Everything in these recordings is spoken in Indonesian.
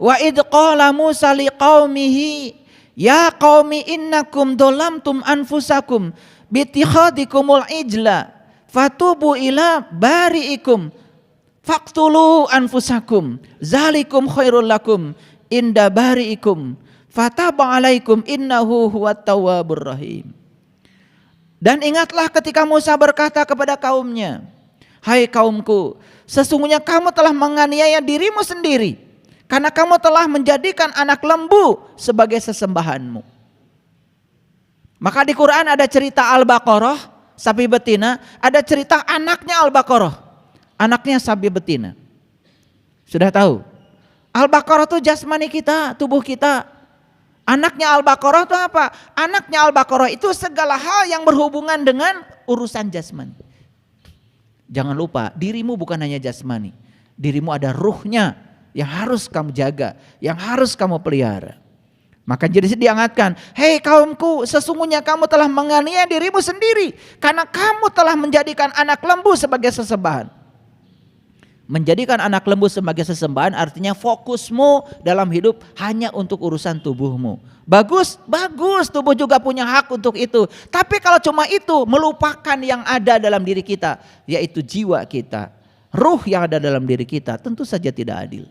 Wa idh qala Musa liqaumihi ya qaumi innakum dolamtum anfusakum bitikhadikumul ijla fatubu ila bari'ikum faqtulu anfusakum zalikum khairul lakum inda bari'ikum fataba alaikum innahu huwat tawwabur rahim. Dan ingatlah ketika Musa berkata kepada kaumnya, hai kaumku, sesungguhnya kamu telah menganiaya dirimu sendiri karena kamu telah menjadikan anak lembu sebagai sesembahanmu. Maka di Quran ada cerita Al-Baqarah, sapi betina, ada cerita anaknya Al-Baqarah, anaknya sapi betina. Sudah tahu? Al-Baqarah itu jasmani kita, tubuh kita. Anaknya Al-Baqarah itu apa? Anaknya Al-Baqarah itu segala hal yang berhubungan dengan urusan jasmani. Jangan lupa, dirimu bukan hanya jasmani. Dirimu ada ruhnya yang harus kamu jaga, yang harus kamu pelihara. Maka jadi diingatkan, hei kaumku, sesungguhnya kamu telah menganiaya dirimu sendiri karena kamu telah menjadikan anak lembu sebagai sesembahan. Menjadikan anak lembu sebagai sesembahan artinya fokusmu dalam hidup hanya untuk urusan tubuhmu. Bagus, bagus, tubuh juga punya hak untuk itu. Tapi kalau cuma itu, melupakan yang ada dalam diri kita, yaitu jiwa kita, ruh yang ada dalam diri kita, tentu saja tidak adil.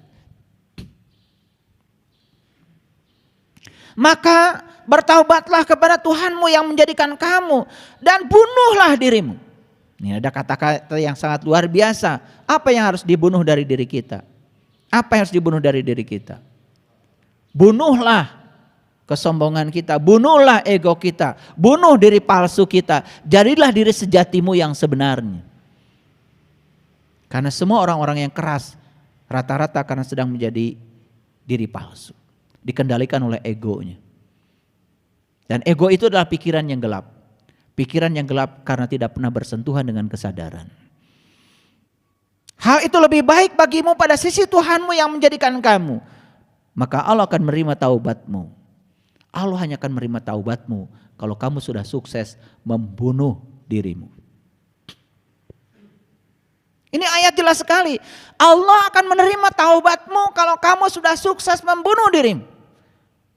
Maka bertaubatlah kepada Tuhanmu yang menjadikan kamu dan bunuhlah dirimu. Ini ada kata-kata yang sangat luar biasa. Apa yang harus dibunuh dari diri kita? Apa yang harus dibunuh dari diri kita? Bunuhlah kesombongan kita, bunuhlah ego kita, bunuh diri palsu kita. Jadilah diri sejatimu yang sebenarnya. Karena semua orang-orang yang keras rata-rata karena sedang menjadi diri palsu, dikendalikan oleh egonya. Dan ego itu adalah pikiran yang gelap. Pikiran yang gelap karena tidak pernah bersentuhan dengan kesadaran. Hal itu lebih baik bagimu pada sisi Tuhanmu yang menjadikan kamu. Maka Allah akan menerima taubatmu. Allah hanya akan menerima taubatmu kalau kamu sudah sukses membunuh dirimu. Ini ayat jelas sekali. Allah akan menerima taubatmu kalau kamu sudah sukses membunuh dirimu.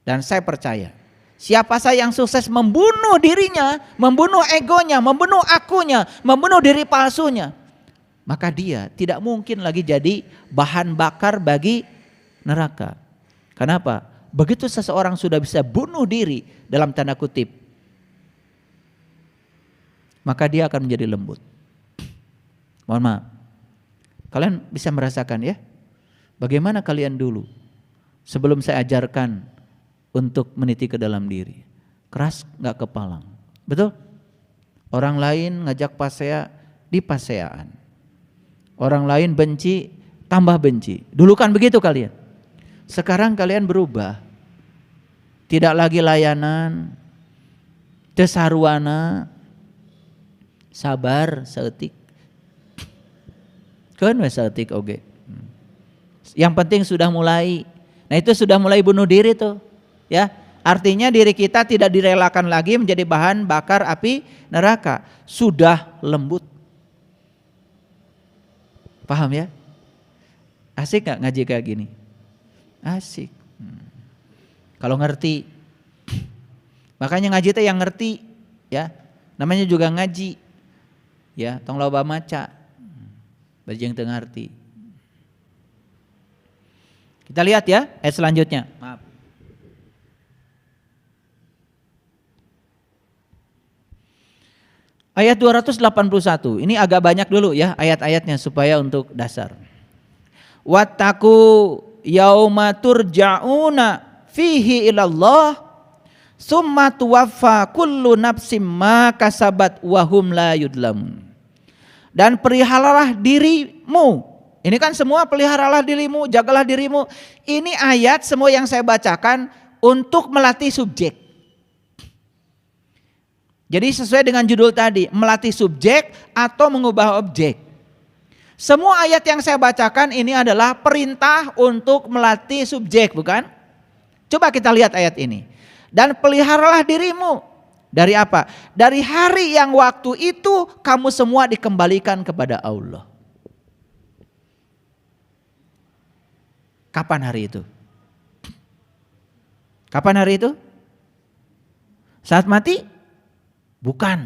Dan saya percaya, siapa saja yang sukses membunuh dirinya, membunuh egonya, membunuh akunya, membunuh diri palsunya, maka dia tidak mungkin lagi jadi bahan bakar bagi neraka. Kenapa? Begitu seseorang sudah bisa bunuh diri dalam tanda kutip, maka dia akan menjadi lembut. Mohon maaf, kalian bisa merasakan ya, bagaimana kalian dulu sebelum saya ajarkan untuk meniti ke dalam diri, keras gak kepalang, betul? Orang lain ngajak pasea, di paseaan. Orang lain benci, tambah benci. Dulu kan begitu kalian. Sekarang kalian berubah. Tidak lagi layanan, tesaruana, sabar, seetik. Kan seetik oke. Yang penting sudah mulai. Nah itu sudah mulai bunuh diri tuh. Ya, artinya diri kita tidak direlakan lagi menjadi bahan bakar api neraka. Sudah lembut. Paham ya? Asik gak ngaji kayak gini? Asik. Kalau ngerti. Makanya ngaji itu yang ngerti. Ya, namanya juga ngaji. Ya, tong loba maca. Bajing teu ngarti. Kita lihat ya ayat selanjutnya. Maaf. Ayat 281, ini agak banyak dulu ya ayat-ayatnya supaya untuk dasar. Wattaqu yauma turja'una fihi ilallah summa tuwaffa kullu nafsim ma kasabat wa hum la yudlamun. Dan peliharalah dirimu. Ini kan semua peliharalah dirimu, jagalah dirimu. Ini ayat semua yang saya bacakan untuk melatih subjek. Jadi sesuai dengan judul tadi, melatih subjek atau mengubah objek. Semua ayat yang saya bacakan ini adalah perintah untuk melatih subjek, bukan? Coba kita lihat ayat ini. Dan peliharalah dirimu. Dari apa? Dari hari yang waktu itu kamu semua dikembalikan kepada Allah. Kapan hari itu? Kapan hari itu? Saat mati? Bukan.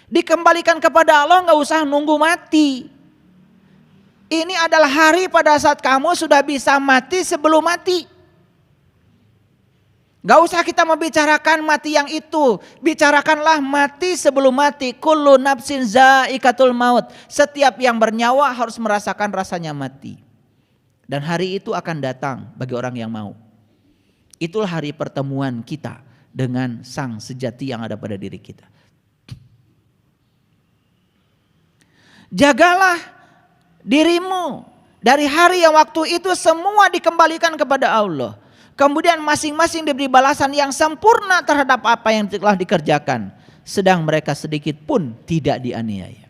Dikembalikan kepada Allah, nggak usah nunggu mati. Ini adalah hari pada saat kamu sudah bisa mati sebelum mati. Gak usah kita membicarakan mati yang itu. Bicarakanlah mati sebelum mati. Kullu nafsin zaikatul maut. Setiap yang bernyawa harus merasakan rasanya mati. Dan hari itu akan datang bagi orang yang mau. Itulah hari pertemuan kita dengan sang sejati yang ada pada diri kita. Jagalah dirimu dari hari yang waktu itu semua dikembalikan kepada Allah. Kemudian masing-masing diberi balasan yang sempurna terhadap apa yang telah dikerjakan. Sedang mereka sedikit pun tidak dianiaya.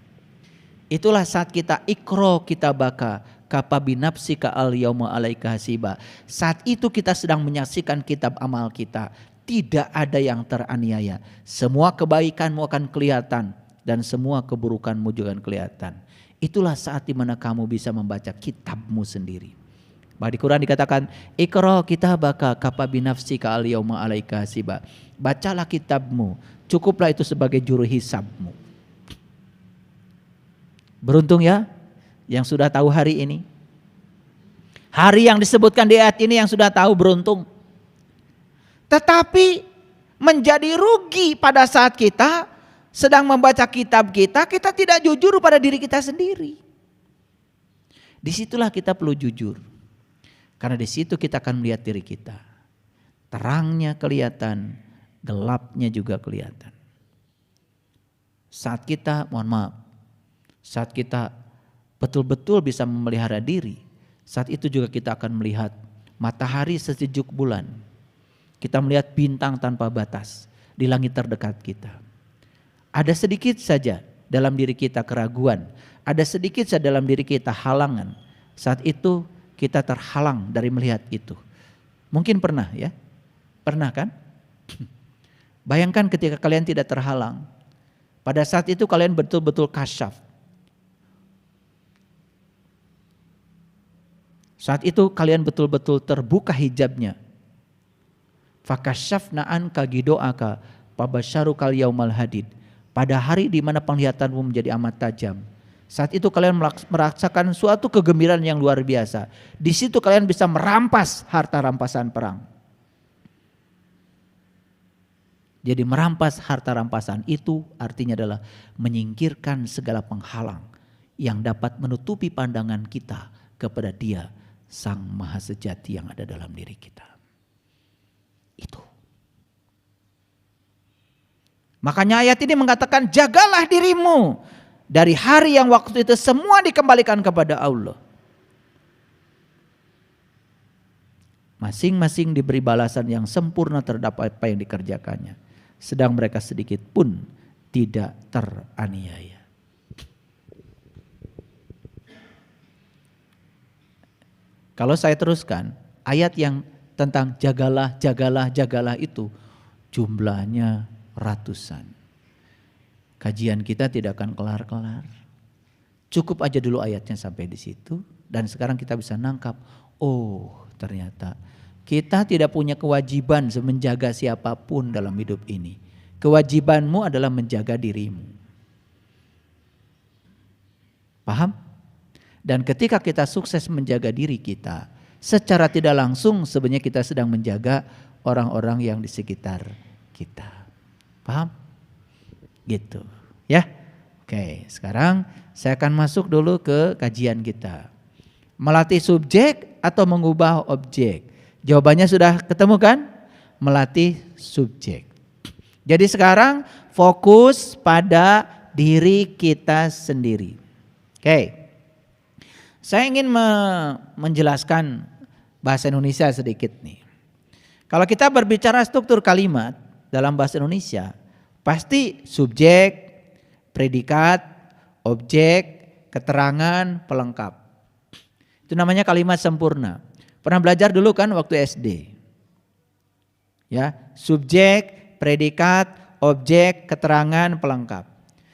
Itulah saat kita ikro kita baka kafa binafsika al yauma alaika hasiba. Saat itu kita sedang menyaksikan kitab amal kita. Tidak ada yang teraniaya. Semua kebaikanmu akan kelihatan dan semua keburukanmu juga akan kelihatan. Itulah saat dimana kamu bisa membaca kitabmu sendiri. Bahwa di Quran dikatakan ikra kitabaka kafa binafsika al yauma alaika hasiba. Bacalah kitabmu, cukuplah itu sebagai juru hisabmu. Beruntung ya yang sudah tahu hari ini. Hari yang disebutkan di ayat ini yang sudah tahu beruntung. Tetapi menjadi rugi pada saat kita sedang membaca kitab kita tidak jujur pada diri kita sendiri. Disitulah kita perlu jujur. Karena di situ kita akan melihat diri kita. Terangnya kelihatan, gelapnya juga kelihatan. Saat kita, mohon maaf, saat kita betul-betul bisa memelihara diri, saat itu juga kita akan melihat matahari sesejuk bulan. Kita melihat bintang tanpa batas di langit terdekat kita. Ada sedikit saja dalam diri kita keraguan, ada sedikit saja dalam diri kita halangan. Saat itu kita terhalang dari melihat itu. Mungkin pernah ya? Pernah kan? Bayangkan ketika kalian tidak terhalang. Pada saat itu kalian betul-betul kasyaf. Saat itu kalian betul-betul terbuka hijabnya. Fakasyafna anka gidoaka pabasyarukal yaumal hadid. Pada hari di mana penglihatanmu menjadi amat tajam. Saat itu kalian merasakan suatu kegembiraan yang luar biasa. Di situ kalian bisa merampas harta rampasan perang. Jadi merampas harta rampasan itu artinya adalah menyingkirkan segala penghalang yang dapat menutupi pandangan kita kepada Dia, Sang Maha Sejati yang ada dalam diri kita. Itu. Makanya ayat ini mengatakan jagalah dirimu. Dari hari yang waktu itu semua dikembalikan kepada Allah. Masing-masing diberi balasan yang sempurna terhadap apa yang dikerjakannya. Sedang mereka sedikit pun tidak teraniaya. Kalau saya teruskan, ayat yang tentang jagalah, jagalah, jagalah itu jumlahnya ratusan. Kajian kita tidak akan kelar-kelar. Cukup aja dulu ayatnya sampai di situ. Dan sekarang kita bisa nangkap. Oh ternyata kita tidak punya kewajiban menjaga siapapun dalam hidup ini. Kewajibanmu adalah menjaga dirimu. Paham? Dan ketika kita sukses menjaga diri kita, secara tidak langsung sebenarnya kita sedang menjaga orang-orang yang di sekitar kita. Paham? Gitu ya. Oke, sekarang saya akan masuk dulu ke kajian kita. Melatih subjek atau mengubah objek? Jawabannya sudah ketemu kan? Melatih subjek. Jadi sekarang fokus pada diri kita sendiri. Oke. Saya ingin menjelaskan bahasa Indonesia sedikit nih. Kalau kita berbicara struktur kalimat dalam bahasa Indonesia, pasti subjek, predikat, objek, keterangan, pelengkap. Itu namanya kalimat sempurna. Pernah belajar dulu kan waktu SD? Ya, subjek, predikat, objek, keterangan, pelengkap.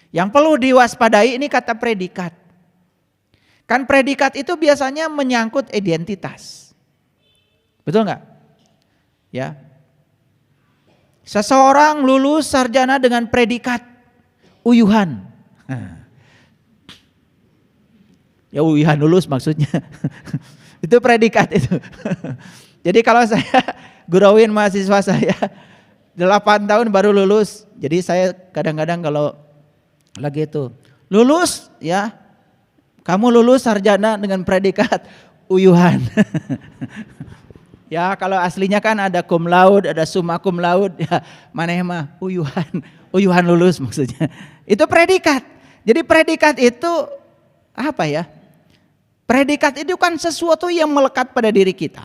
Yang perlu diwaspadai ini kata predikat. Kan predikat itu biasanya menyangkut identitas. Betul nggak? Ya. Seseorang lulus sarjana dengan predikat uyuhan. Ya uyuhan lulus maksudnya. Itu predikat itu. Jadi kalau saya guruin mahasiswa saya 8 tahun baru lulus. Jadi saya kadang-kadang kalau lagi itu lulus ya, kamu lulus sarjana dengan predikat uyuhan. Ya kalau aslinya kan ada cum laude, ada summa cum laude, ya maneh mah uyuhan lulus maksudnya. Itu predikat. Jadi predikat itu apa ya? Predikat itu kan sesuatu yang melekat pada diri kita.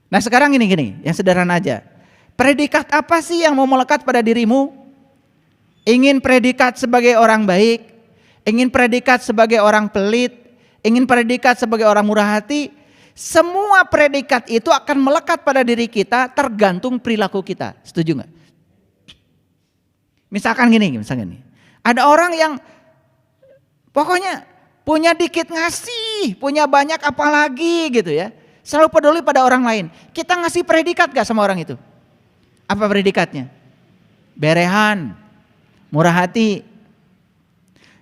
Nah sekarang gini, yang sederhana aja. Predikat apa sih yang mau melekat pada dirimu? Ingin predikat sebagai orang baik, ingin predikat sebagai orang pelit, ingin predikat sebagai orang murah hati. Semua predikat itu akan melekat pada diri kita tergantung perilaku kita. Setuju nggak? Misalkan gini. Ada orang yang pokoknya punya dikit ngasih, punya banyak apalagi gitu ya. Selalu peduli pada orang lain. Kita ngasih predikat gak sama orang itu? Apa predikatnya? Berehan, murah hati.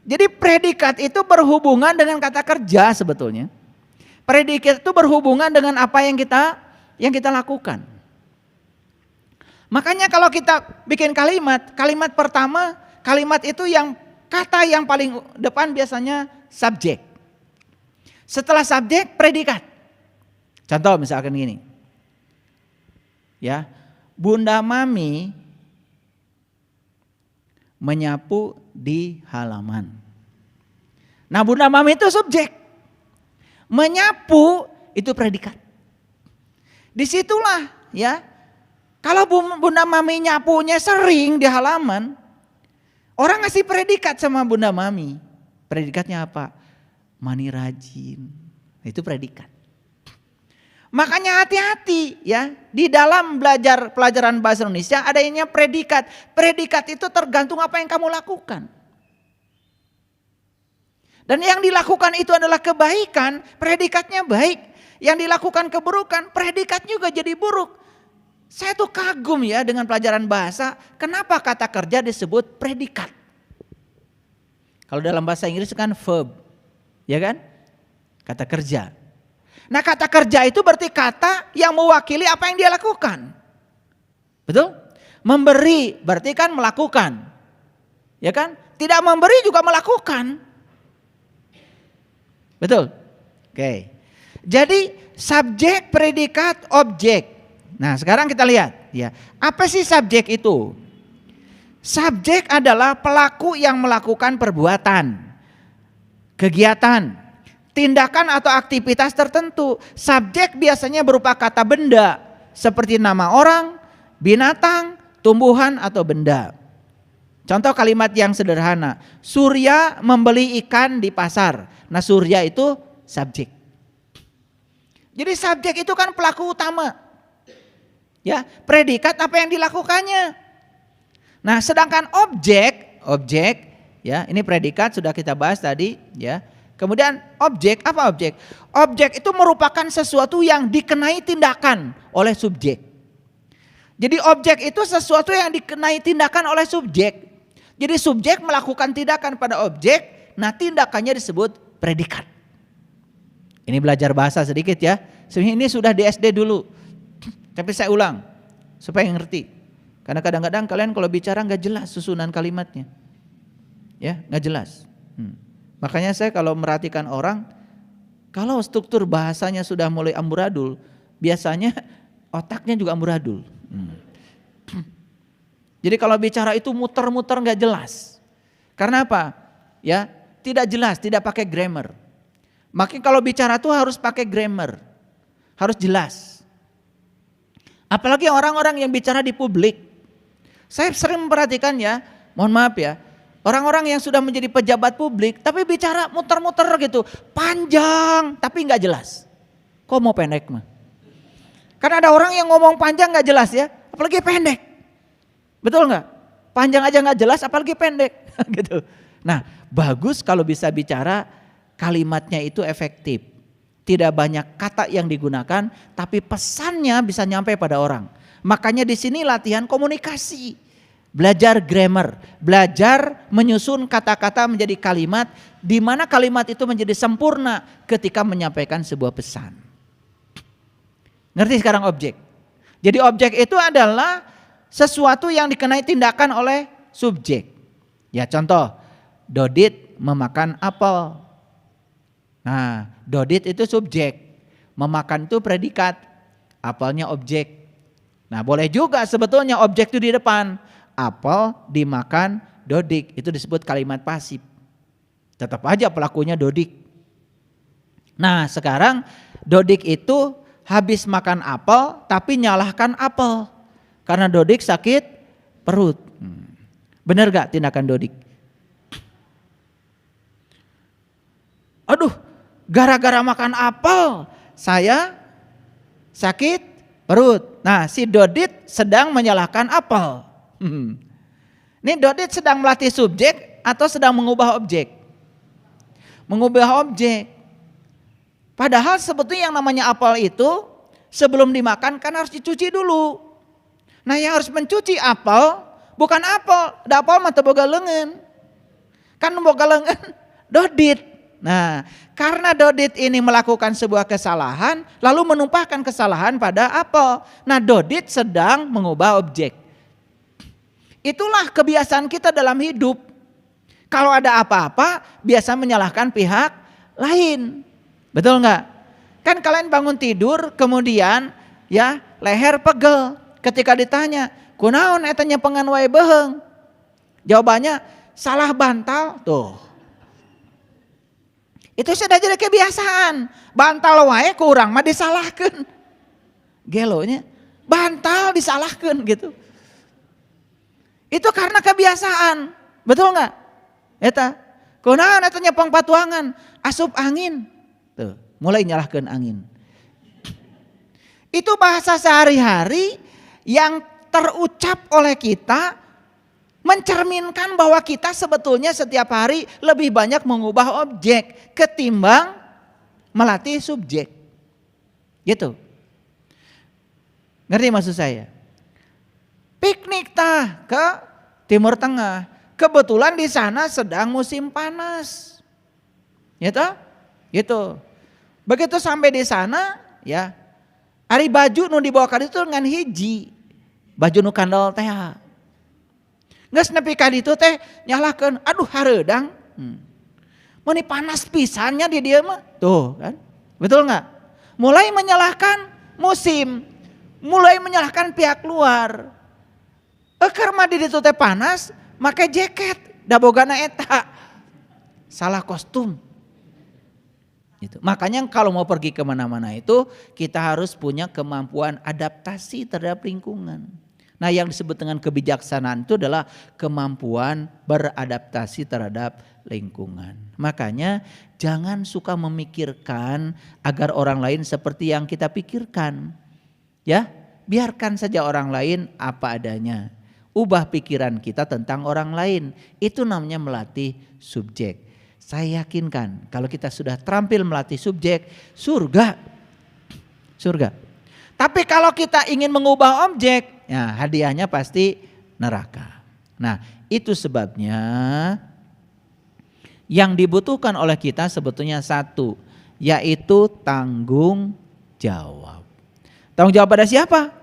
Jadi predikat itu berhubungan dengan kata kerja sebetulnya. Predikat itu berhubungan dengan apa yang kita lakukan. Makanya kalau kita bikin kalimat pertama, kalimat itu yang kata yang paling depan biasanya subjek. Setelah subjek, predikat. Contoh misalkan gini. Ya, Bunda Mami menyapu di halaman. Nah, Bunda Mami itu subjek. Menyapu itu predikat. Disitulah ya. Kalau Bunda Mami nyapunya sering di halaman, orang ngasih predikat sama Bunda Mami. Predikatnya apa? Mani rajin. Itu predikat. Makanya hati-hati ya. Di dalam belajar pelajaran bahasa Indonesia adanya predikat. Predikat itu tergantung apa yang kamu lakukan. Dan yang dilakukan itu adalah kebaikan, predikatnya baik. Yang dilakukan keburukan, predikat juga jadi buruk. Saya tuh kagum ya dengan pelajaran bahasa, kenapa kata kerja disebut predikat? Kalau dalam bahasa Inggris kan verb, ya kan? Kata kerja. Nah kata kerja itu berarti kata yang mewakili apa yang dia lakukan. Betul? Memberi berarti kan melakukan. Ya kan? Tidak memberi juga melakukan. Betul? Oke. Jadi subjek, predikat, objek. Nah sekarang kita lihat ya. Apa sih subjek itu? Subjek adalah pelaku yang melakukan perbuatan, kegiatan, tindakan atau aktivitas tertentu. Subjek biasanya berupa kata benda seperti nama orang, binatang, tumbuhan atau benda. Contoh kalimat yang sederhana, Surya membeli ikan di pasar. Nah Surya itu subjek. Jadi subjek itu kan pelaku utama. Ya, predikat apa yang dilakukannya. Nah, sedangkan objek ya, ini predikat sudah kita bahas tadi ya. Kemudian objek, apa objek? Objek itu merupakan sesuatu yang dikenai tindakan oleh subjek. Jadi objek itu sesuatu yang dikenai tindakan oleh subjek. Jadi subjek melakukan tindakan pada objek, nah tindakannya disebut predikat. Ini belajar bahasa sedikit ya. Sebenarnya ini sudah di SD dulu. Tapi saya ulang supaya ngerti. Karena kadang-kadang kalian kalau bicara nggak jelas susunan kalimatnya. Ya, nggak jelas. Makanya saya kalau merhatikan orang, kalau struktur bahasanya sudah mulai amburadul, biasanya otaknya juga amburadul. Jadi kalau bicara itu muter-muter nggak jelas. Karena apa? Ya, tidak jelas, tidak pakai grammar. Makanya kalau bicara tuh harus pakai grammar, harus jelas. Apalagi orang-orang yang bicara di publik. Saya sering memperhatikan ya, mohon maaf ya, orang-orang yang sudah menjadi pejabat publik tapi bicara muter-muter gitu, panjang tapi nggak jelas. Kok mau pendek mah? Karena ada orang yang ngomong panjang nggak jelas ya, apalagi pendek. Betul nggak? Panjang aja nggak jelas, apalagi pendek gitu. Nah, bagus kalau bisa bicara kalimatnya itu efektif. Tidak banyak kata yang digunakan, tapi pesannya bisa nyampe pada orang. Makanya di sini latihan komunikasi. Belajar grammar, belajar menyusun kata-kata menjadi kalimat, di mana kalimat itu menjadi sempurna ketika menyampaikan sebuah pesan. Ngerti sekarang objek? Jadi objek itu adalah sesuatu yang dikenai tindakan oleh subjek. Ya contoh, Dodit memakan apel. Nah, Dodit itu subjek, memakan itu predikat, apelnya objek. Nah boleh juga sebetulnya objek itu di depan, apel dimakan Dodik, itu disebut kalimat pasif. Tetap aja pelakunya Dodik. Nah sekarang Dodik itu habis makan apel tapi nyalahkan apel, karena Dodik sakit perut. Benar gak tindakan Dodik? Aduh, gara-gara makan apel saya sakit perut. Nah si Dodit sedang menyalahkan apel. Ini Dodit sedang melatih subjek atau sedang mengubah objek? Mengubah objek. Padahal sebetulnya yang namanya apel itu sebelum dimakan kan harus dicuci dulu. Nah yang harus mencuci apel bukan apel, da apel mah teu boga leungeun. Kan boga leungeun Dodit. Nah, karena Dodit ini melakukan sebuah kesalahan, lalu menumpahkan kesalahan pada apel. Nah, Dodit sedang mengubah objek. Itulah kebiasaan kita dalam hidup. Kalau ada apa-apa, biasa menyalahkan pihak lain. Betul nggak? Kan kalian bangun tidur, kemudian ya leher pegel. Ketika ditanya, kunaon eta nyepengan wae beheung? Jawabannya salah bantal. Tuh. Itu sudah jadi kebiasaan. Bantal wae kurang mah disalahkeun. Gelonya bantal disalahkeun gitu. Itu karena kebiasaan. Betul enggak? Eta. Kunaon eta nyepeng patuangan, asup angin. Tuh, mulai nyalahkeun angin. Itu bahasa sehari-hari yang terucap oleh kita, mencerminkan bahwa kita sebetulnya setiap hari lebih banyak mengubah objek ketimbang melatih subjek. Gitu. Ngerti maksud saya? Piknik ke Timur Tengah. Kebetulan di sana sedang musim panas. Gitu? Gitu. Begitu sampai di sana, ya, ari baju nu dibawa ka ditu ngan hiji. Baju nu kandel teh. Geus nepi ka ditu teh nyalahkeun, aduh hareudang. Mun panas pisannya di dieu mah. Tuh kan. Betul enggak? Mulai menyalahkan musim, mulai menyalahkan pihak luar. Keur mah di ditu teh panas, make jaket, da bogana eta. Salah kostum. Gitu. Makanya kalau mau pergi kemana-mana itu kita harus punya kemampuan adaptasi terhadap lingkungan. Nah yang disebut dengan kebijaksanaan itu adalah kemampuan beradaptasi terhadap lingkungan. Makanya jangan suka memikirkan agar orang lain seperti yang kita pikirkan. Ya, biarkan saja orang lain apa adanya. Ubah pikiran kita tentang orang lain. Itu namanya melatih subjek. Saya yakinkan kalau kita sudah terampil melatih subjek, surga. Surga. Tapi kalau kita ingin mengubah objek, ya hadiahnya pasti neraka. Nah itu sebabnya yang dibutuhkan oleh kita sebetulnya satu, yaitu tanggung jawab. Tanggung jawab pada siapa?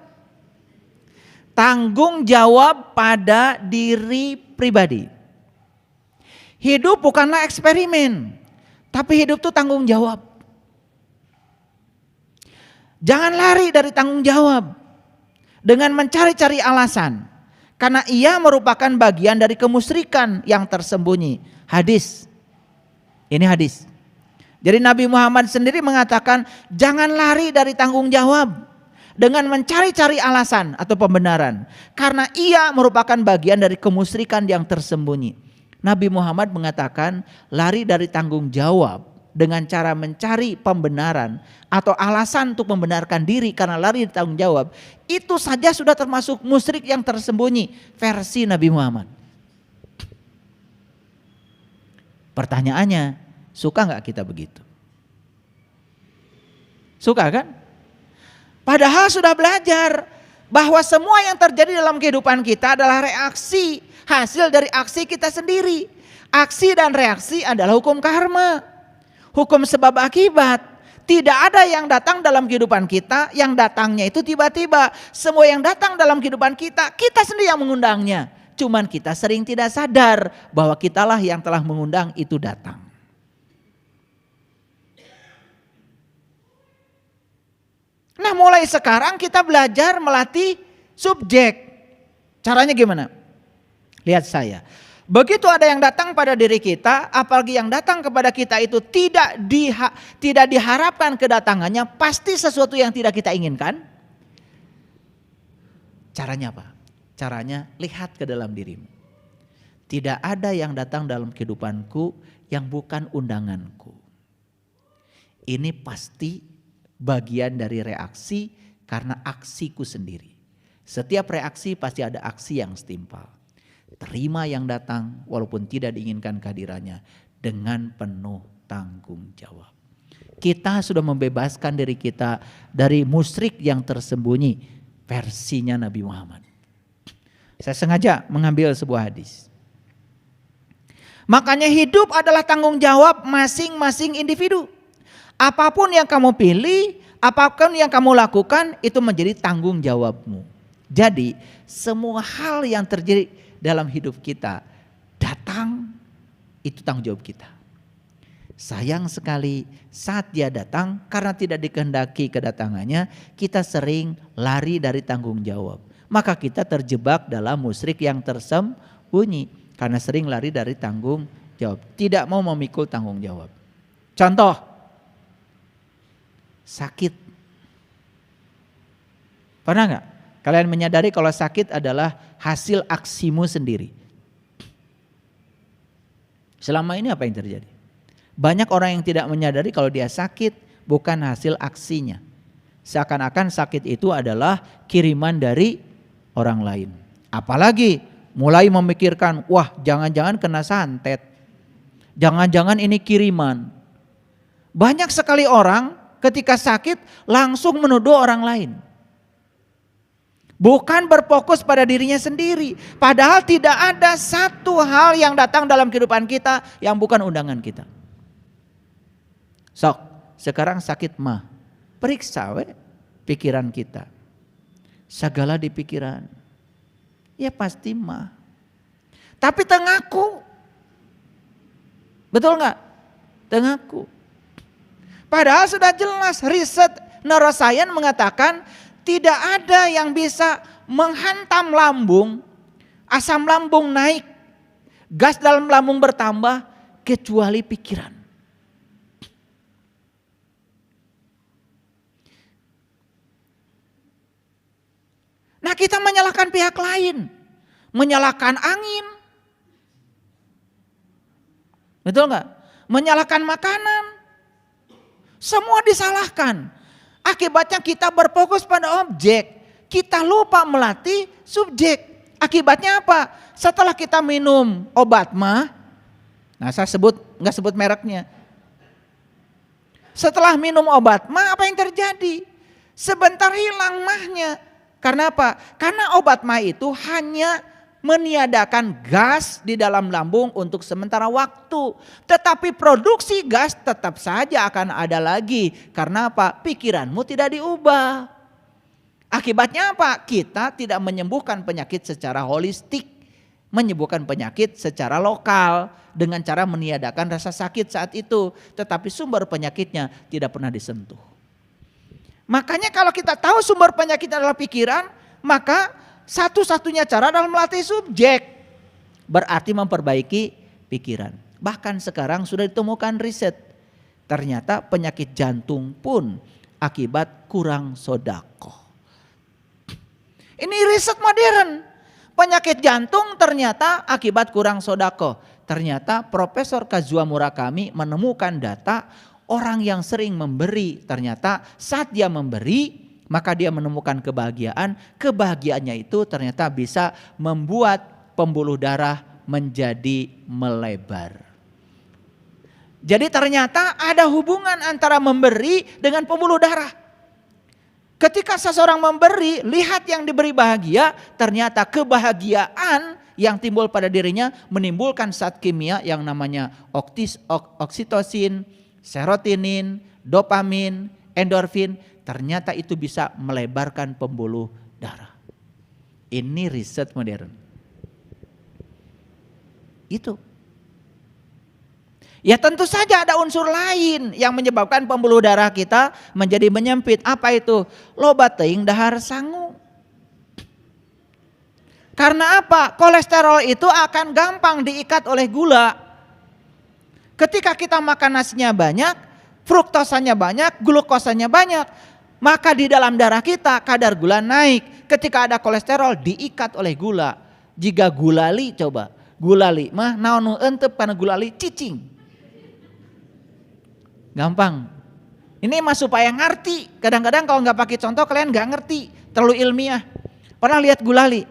Tanggung jawab pada diri pribadi. Hidup bukanlah eksperimen, tapi hidup itu tanggung jawab. Jangan lari dari tanggung jawab dengan mencari-cari alasan. Karena ia merupakan bagian dari kemusyrikan yang tersembunyi. Hadis. Ini hadis. Jadi Nabi Muhammad sendiri mengatakan jangan lari dari tanggung jawab dengan mencari-cari alasan atau pembenaran. Karena ia merupakan bagian dari kemusyrikan yang tersembunyi. Nabi Muhammad mengatakan lari dari tanggung jawab dengan cara mencari pembenaran atau alasan untuk membenarkan diri karena lari dari tanggung jawab. Itu saja sudah termasuk musyrik yang tersembunyi versi Nabi Muhammad. Pertanyaannya, suka gak kita begitu? Suka kan? Padahal sudah belajar bahwa semua yang terjadi dalam kehidupan kita adalah reaksi, hasil dari aksi kita sendiri. Aksi dan reaksi adalah hukum karma. Hukum sebab akibat. Tidak ada yang datang dalam kehidupan kita yang datangnya itu tiba-tiba. Semua yang datang dalam kehidupan kita, kita sendiri yang mengundangnya. Cuman kita sering tidak sadar bahwa kitalah yang telah mengundang itu datang. Nah, mulai sekarang kita belajar melatih subjek. Caranya gimana? Lihat saya. Begitu ada yang datang pada diri kita, apalagi yang datang kepada kita itu tidak diharapkan kedatangannya, pasti sesuatu yang tidak kita inginkan. Caranya apa? Caranya lihat ke dalam dirimu. Tidak ada yang datang dalam kehidupanku yang bukan undanganku. Ini pasti bagian dari reaksi karena aksiku sendiri. Setiap reaksi pasti ada aksi yang setimpal. Terima yang datang walaupun tidak diinginkan kehadirannya dengan penuh tanggung jawab. Kita sudah membebaskan diri kita dari musyrik yang tersembunyi, versinya Nabi Muhammad. Saya sengaja mengambil sebuah hadis. Makanya hidup adalah tanggung jawab masing-masing individu. Apapun yang kamu pilih, apapun yang kamu lakukan itu menjadi tanggung jawabmu. Jadi semua hal yang terjadi dalam hidup kita datang itu tanggung jawab kita. Sayang sekali saat dia datang karena tidak dikehendaki kedatangannya, kita sering lari dari tanggung jawab. Maka kita terjebak dalam musyrik yang tersembunyi karena sering lari dari tanggung jawab. Tidak mau memikul tanggung jawab. Contoh, sakit. Pernah gak kalian menyadari kalau sakit adalah hasil aksimu sendiri? Selama ini apa yang terjadi? Banyak orang yang tidak menyadari kalau dia sakit bukan hasil aksinya. Seakan-akan sakit itu adalah kiriman dari orang lain. Apalagi mulai memikirkan, wah jangan-jangan kena santet. Jangan-jangan ini kiriman. Banyak sekali orang ketika sakit langsung menuduh orang lain. Bukan berfokus pada dirinya sendiri. Padahal tidak ada satu hal yang datang dalam kehidupan kita yang bukan undangan kita. Sok, sekarang sakit mah. Periksa pikiran kita. Segala di pikiran. Ya pasti mah. Tapi tengaku. Betul gak? Tengaku. Padahal sudah jelas riset neuroscience mengatakan tidak ada yang bisa menghantam lambung, asam lambung naik, gas dalam lambung bertambah kecuali pikiran. Nah, kita menyalahkan pihak lain, menyalahkan angin, betul nggak? Menyalahkan makanan, semua disalahkan. Akibatnya kita berfokus pada objek, kita lupa melatih subjek. Akibatnya apa? Setelah kita minum obat mah, nah saya nggak sebut mereknya. Setelah minum obat mah apa yang terjadi? Sebentar hilang mahnya. Karena apa? Karena obat mah itu hanya meniadakan gas di dalam lambung untuk sementara waktu. Tetapi produksi gas tetap saja akan ada lagi. Karena apa? Pikiranmu tidak diubah. Akibatnya apa? Kita tidak menyembuhkan penyakit secara holistik. Menyembuhkan penyakit secara lokal. Dengan cara meniadakan rasa sakit saat itu. Tetapi sumber penyakitnya tidak pernah disentuh. Makanya kalau kita tahu sumber penyakit adalah pikiran, maka satu-satunya cara adalah melatih subjek. Berarti memperbaiki pikiran. Bahkan sekarang sudah ditemukan riset. Ternyata penyakit jantung pun akibat kurang sedekah. Ini riset modern. Penyakit jantung ternyata akibat kurang sedekah. Ternyata Profesor Kazuo Murakami menemukan data orang yang sering memberi. Ternyata saat dia memberi, maka dia menemukan kebahagiaan. Kebahagiaannya itu ternyata bisa membuat pembuluh darah menjadi melebar. Jadi ternyata ada hubungan antara memberi dengan pembuluh darah. Ketika seseorang memberi, lihat yang diberi bahagia, ternyata kebahagiaan yang timbul pada dirinya menimbulkan zat kimia yang namanya oksitosin, serotonin, dopamin, endorfin. Ternyata itu bisa melebarkan pembuluh darah. Ini riset modern. Itu. Ya tentu saja ada unsur lain yang menyebabkan pembuluh darah kita menjadi menyempit. Apa itu? Loba teuing dahar sangu. Karena apa? Kolesterol itu akan gampang diikat oleh gula. Ketika kita makan nasinya banyak, fruktosanya banyak, glukosanya banyak, maka di dalam darah kita kadar gula naik. Ketika ada kolesterol diikat oleh gula. Jika gulali coba, gulali mah naon nu euteup kana gulali cicing. Gampang. Ini mah supaya ngerti. Kadang-kadang kalau nggak pakai contoh kalian nggak ngerti. Terlalu ilmiah. Pernah lihat gulali?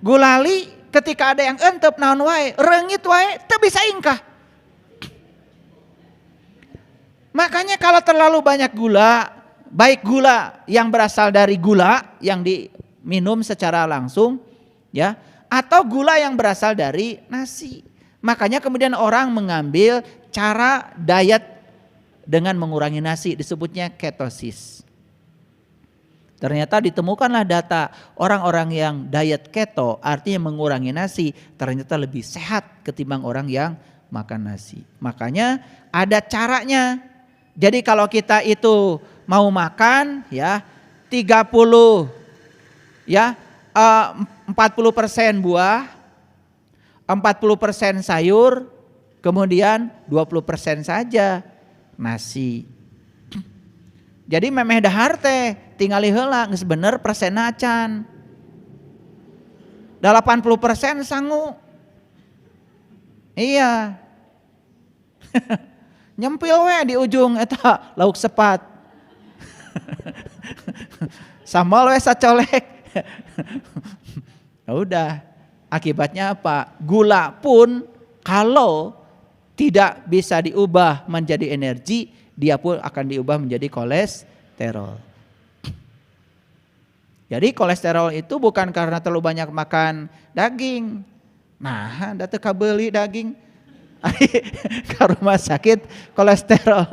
Gulali ketika ada yang entep naon wae, reungit wae teu bisa ingkah. Makanya kalau terlalu banyak gula, baik gula yang berasal dari gula yang diminum secara langsung, ya, atau gula yang berasal dari nasi. Makanya kemudian orang mengambil cara diet dengan mengurangi nasi, disebutnya ketosis. Ternyata ditemukanlah data orang-orang yang diet keto, artinya mengurangi nasi, ternyata lebih sehat ketimbang orang yang makan nasi. Makanya ada caranya. Jadi kalau kita itu mau makan ya 30 ya 40% buah, 40% sayur, kemudian 20% saja nasi. Jadi memeh dahar teh tinggali heula geus bener persena acan. 80% sangu. Iya. Nyempil we di ujung eta lauk sepat. Sambal we sacolek. Ya udah, akibatnya apa? Gula pun kalau tidak bisa diubah menjadi energi, dia pun akan diubah menjadi kolesterol. Jadi kolesterol itu bukan karena terlalu banyak makan daging. Nah, da teu kabeuli daging. Ka rumah sakit kolesterol.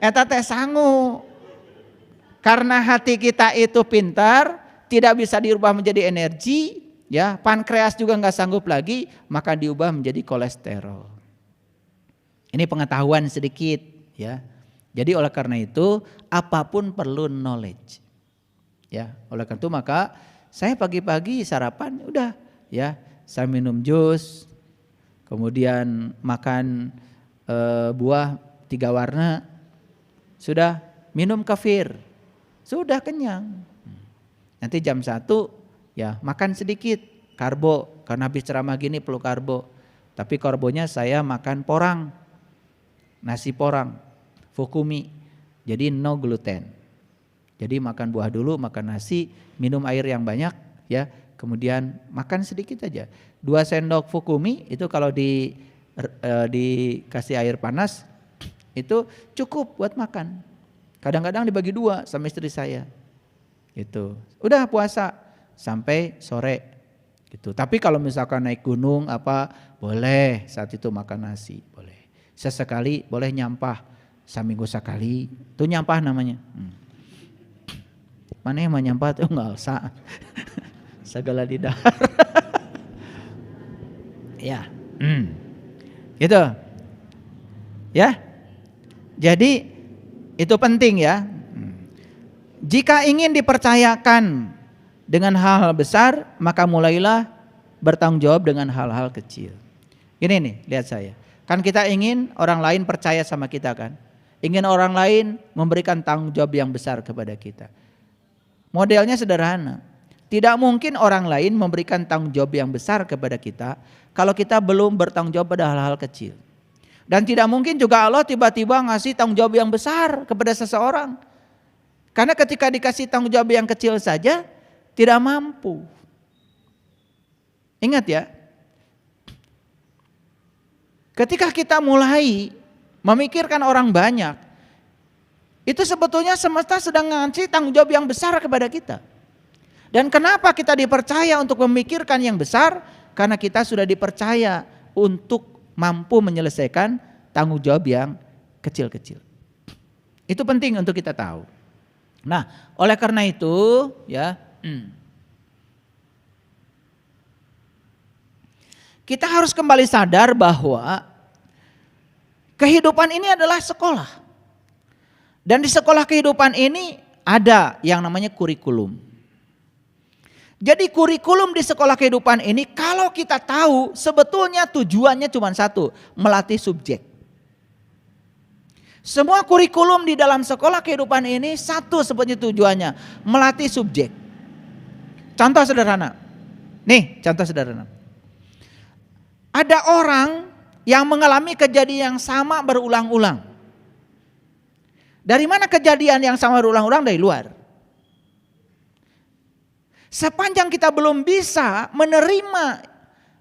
Eta teh sangu. Karena hati kita itu pintar, tidak bisa diubah menjadi energi, ya, pankreas juga enggak sanggup lagi, maka diubah menjadi kolesterol. Ini pengetahuan sedikit, ya. Jadi oleh karena itu apapun perlu knowledge. Ya, oleh karena itu maka saya pagi-pagi sarapan udah ya, saya minum jus, kemudian makan buah 3 warna, sudah minum kefir, sudah kenyang. Nanti jam 1 ya makan sedikit karbo, karena habis ceramah gini perlu karbo. Tapi karbonya saya makan porang, nasi porang, fukumi, jadi no gluten. Jadi makan buah dulu, makan nasi, minum air yang banyak, ya, kemudian makan sedikit aja. 2 sendok fukumi itu kalau dikasih air panas itu cukup buat makan. Kadang-kadang dibagi 2 sama istri saya. Itu udah puasa sampai sore gitu. Tapi kalau misalkan naik gunung apa boleh saat itu makan nasi, boleh. Sesekali boleh nyampah, saminggu sekali. Itu nyampah namanya. Mana yang nyampah tuh enggak usah. Segala di dahar. Ya. Gitu. Ya. Jadi itu penting ya. Jika ingin dipercayakan dengan hal-hal besar, maka mulailah bertanggung jawab dengan hal-hal kecil. Ini nih, lihat saya. Kan kita ingin orang lain percaya sama kita kan. Ingin orang lain memberikan tanggung jawab yang besar kepada kita. Modelnya sederhana. Tidak mungkin orang lain memberikan tanggung jawab yang besar kepada kita kalau kita belum bertanggung jawab pada hal-hal kecil. Dan tidak mungkin juga Allah tiba-tiba ngasih tanggung jawab yang besar kepada seseorang. Karena ketika dikasih tanggung jawab yang kecil saja tidak mampu. Ingat ya. Ketika kita mulai memikirkan orang banyak. Itu sebetulnya semesta sedang ngasih tanggung jawab yang besar kepada kita. Dan kenapa kita dipercaya untuk memikirkan yang besar? Karena kita sudah dipercaya untuk mampu menyelesaikan tanggung jawab yang kecil-kecil. Itu penting untuk kita tahu. Nah, oleh karena itu ya, kita harus kembali sadar bahwa kehidupan ini adalah sekolah. Dan di sekolah kehidupan ini ada yang namanya kurikulum. Jadi kurikulum di sekolah kehidupan ini kalau kita tahu sebetulnya tujuannya cuma satu, melatih subjek. Semua kurikulum di dalam sekolah kehidupan ini satu sebetulnya tujuannya, melatih subjek. Contoh sederhana. Nih, contoh sederhana. Ada orang yang mengalami kejadian yang sama berulang-ulang. Dari mana kejadian yang sama berulang-ulang? Dari luar. Sepanjang kita belum bisa menerima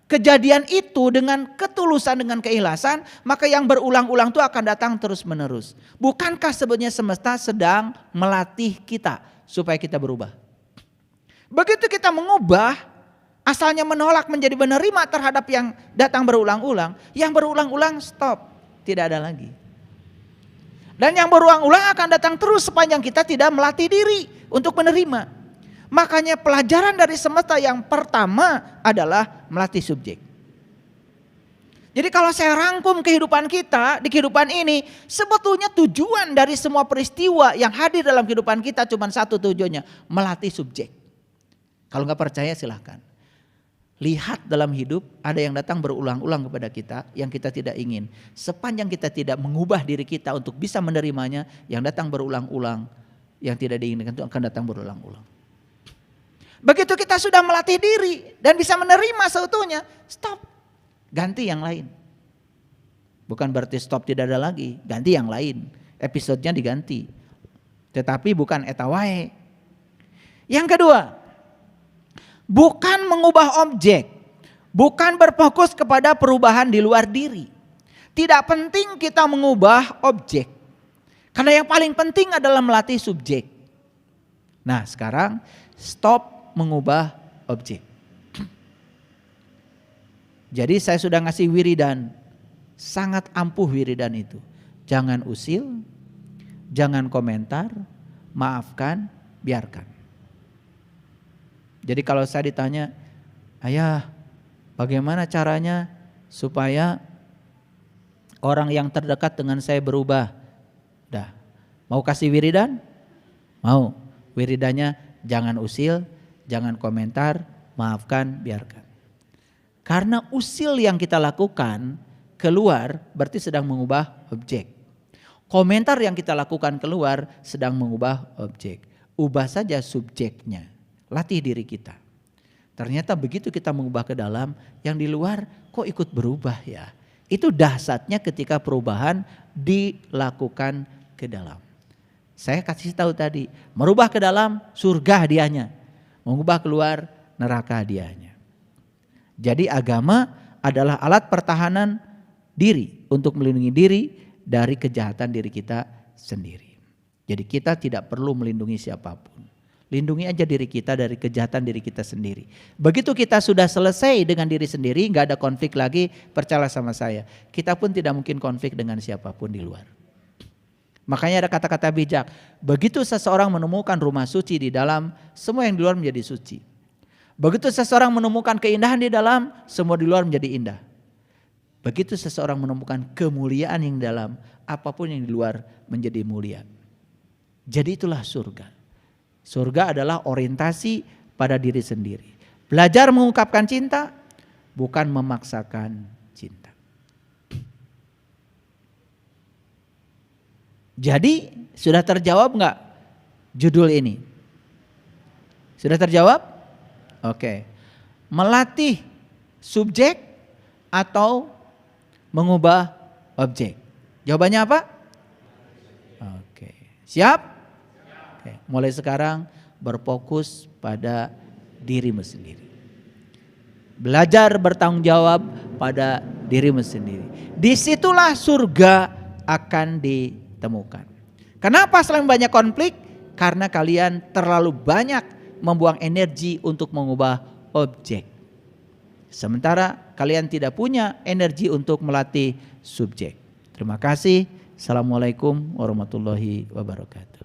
kejadian itu dengan ketulusan, dengan keikhlasan, maka yang berulang-ulang itu akan datang terus menerus. Bukankah sebenarnya semesta sedang melatih kita supaya kita berubah? Begitu kita mengubah, asalnya menolak menjadi menerima terhadap yang datang berulang-ulang, yang berulang-ulang stop, tidak ada lagi. Dan yang berulang-ulang akan datang terus sepanjang kita tidak melatih diri untuk menerima. Makanya pelajaran dari semesta yang pertama adalah melatih subjek. Jadi kalau saya rangkum kehidupan kita di kehidupan ini, sebetulnya tujuan dari semua peristiwa yang hadir dalam kehidupan kita cuma satu tujuannya, melatih subjek. Kalau nggak percaya silahkan. Lihat dalam hidup ada yang datang berulang-ulang kepada kita yang kita tidak ingin. Sepanjang kita tidak mengubah diri kita untuk bisa menerimanya, yang datang berulang-ulang yang tidak diinginkan itu akan datang berulang-ulang. Begitu kita sudah melatih diri dan bisa menerima seutuhnya, stop, ganti yang lain. Bukan berarti stop tidak ada lagi, ganti yang lain, episodenya diganti. Tetapi bukan eta wae. Yang kedua, bukan mengubah objek, bukan berfokus kepada perubahan di luar diri. Tidak penting kita mengubah objek, karena yang paling penting adalah melatih subjek. Nah sekarang stop mengubah objek. Jadi saya sudah ngasih wiridan, sangat ampuh wiridan itu. Jangan usil, jangan komentar, maafkan, biarkan. Jadi kalau saya ditanya, ayah bagaimana caranya supaya orang yang terdekat dengan saya berubah? Dah, mau kasih wiridan? Mau. Wiridannya jangan usil, jangan komentar, maafkan, biarkan. Karena usil yang kita lakukan keluar berarti sedang mengubah objek. Komentar yang kita lakukan keluar sedang mengubah objek. Ubah saja subjeknya, latih diri kita. Ternyata begitu kita mengubah ke dalam, yang di luar kok ikut berubah ya. Itu dahsyatnya ketika perubahan dilakukan ke dalam. Saya kasih tahu tadi, merubah ke dalam surga hadiahnya. Mengubah keluar neraka hadiahnya. Jadi agama adalah alat pertahanan diri untuk melindungi diri dari kejahatan diri kita sendiri. Jadi kita tidak perlu melindungi siapapun. Lindungi aja diri kita dari kejahatan diri kita sendiri. Begitu kita sudah selesai dengan diri sendiri, gak ada konflik lagi, percayalah sama saya. Kita pun tidak mungkin konflik dengan siapapun di luar. Makanya ada kata-kata bijak, begitu seseorang menemukan rumah suci di dalam, semua yang di luar menjadi suci. Begitu seseorang menemukan keindahan di dalam, semua di luar menjadi indah. Begitu seseorang menemukan kemuliaan yang dalam, apapun yang di luar menjadi mulia. Jadi itulah surga. Surga adalah orientasi pada diri sendiri. Belajar mengungkapkan cinta, bukan memaksakan cinta. Jadi sudah terjawab enggak judul ini? Sudah terjawab? Oke. Melatih subjek atau mengubah objek? Jawabannya apa? Oke. Siap? Oke. Mulai sekarang berfokus pada dirimu sendiri. Belajar bertanggung jawab pada dirimu sendiri. Disitulah surga akan ditemukan. Kenapa selalu banyak konflik? Karena kalian terlalu banyak membuang energi untuk mengubah objek. Sementara kalian tidak punya energi untuk melatih subjek. Terima kasih. Assalamualaikum warahmatullahi wabarakatuh.